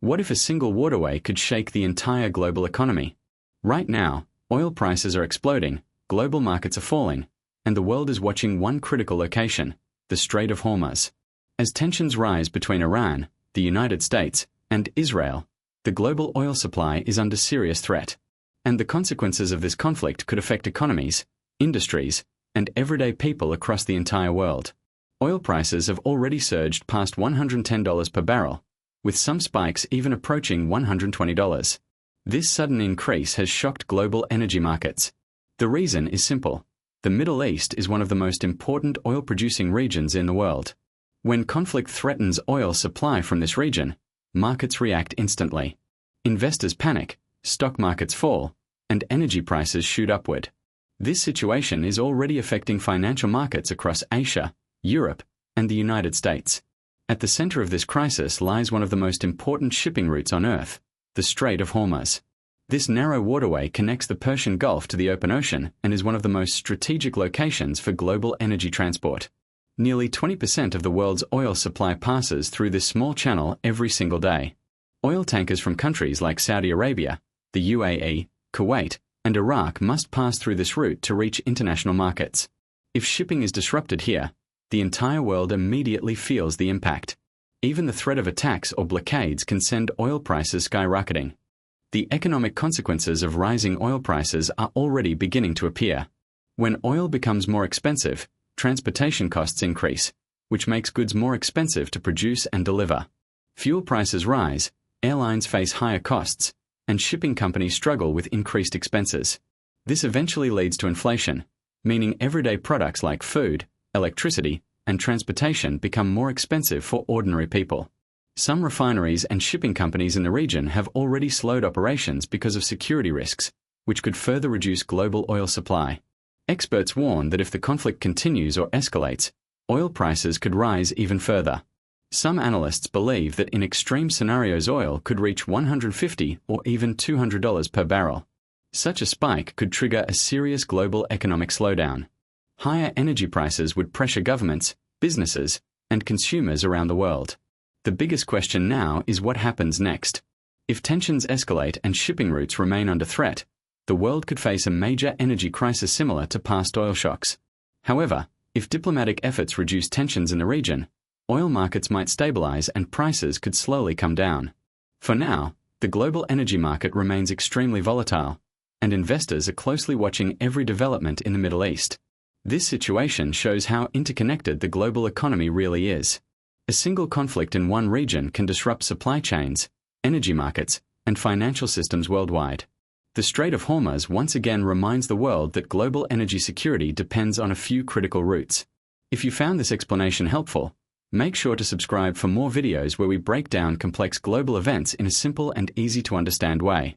What if a single waterway could shake the entire global economy? Right now, oil prices are exploding, global markets are falling, and the world is watching one critical location, the Strait of Hormuz. As tensions rise between Iran, the United States, and Israel, the global oil supply is under serious threat. And the consequences of this conflict could affect economies, industries, and everyday people across the entire world. Oil prices have already surged past $110 per barrel, with some spikes even approaching $120. This sudden increase has shocked global energy markets. The reason is simple. The Middle East is one of the most important oil-producing regions in the world. When conflict threatens oil supply from this region, markets react instantly. Investors panic, stock markets fall, and energy prices shoot upward. This situation is already affecting financial markets across Asia, Europe, and the United States. At the center of this crisis lies one of the most important shipping routes on Earth, the Strait of Hormuz. This narrow waterway connects the Persian Gulf to the open ocean and is one of the most strategic locations for global energy transport. Nearly 20% of the world's oil supply passes through this small channel every single day. Oil tankers from countries like Saudi Arabia, the UAE, Kuwait, and Iraq must pass through this route to reach international markets. If shipping is disrupted here, the entire world immediately feels the impact. Even the threat of attacks or blockades can send oil prices skyrocketing. The economic consequences of rising oil prices are already beginning to appear. When oil becomes more expensive, transportation costs increase, which makes goods more expensive to produce and deliver. Fuel prices rise, airlines face higher costs, and shipping companies struggle with increased expenses. This eventually leads to inflation, meaning everyday products like food, electricity, and transportation become more expensive for ordinary people. Some refineries and shipping companies in the region have already slowed operations because of security risks, which could further reduce global oil supply. Experts warn that if the conflict continues or escalates, oil prices could rise even further. Some analysts believe that in extreme scenarios oil could reach $150 or even $200 per barrel. Such a spike could trigger a serious global economic slowdown. Higher energy prices would pressure governments, businesses, and consumers around the world. The biggest question now is what happens next. If tensions escalate and shipping routes remain under threat, the world could face a major energy crisis similar to past oil shocks. However, if diplomatic efforts reduce tensions in the region, oil markets might stabilize and prices could slowly come down. For now, the global energy market remains extremely volatile, and investors are closely watching every development in the Middle East. This situation shows how interconnected the global economy really is. A single conflict in one region can disrupt supply chains, energy markets, and financial systems worldwide. The Strait of Hormuz once again reminds the world that global energy security depends on a few critical routes. If you found this explanation helpful, make sure to subscribe for more videos where we break down complex global events in a simple and easy to understand way.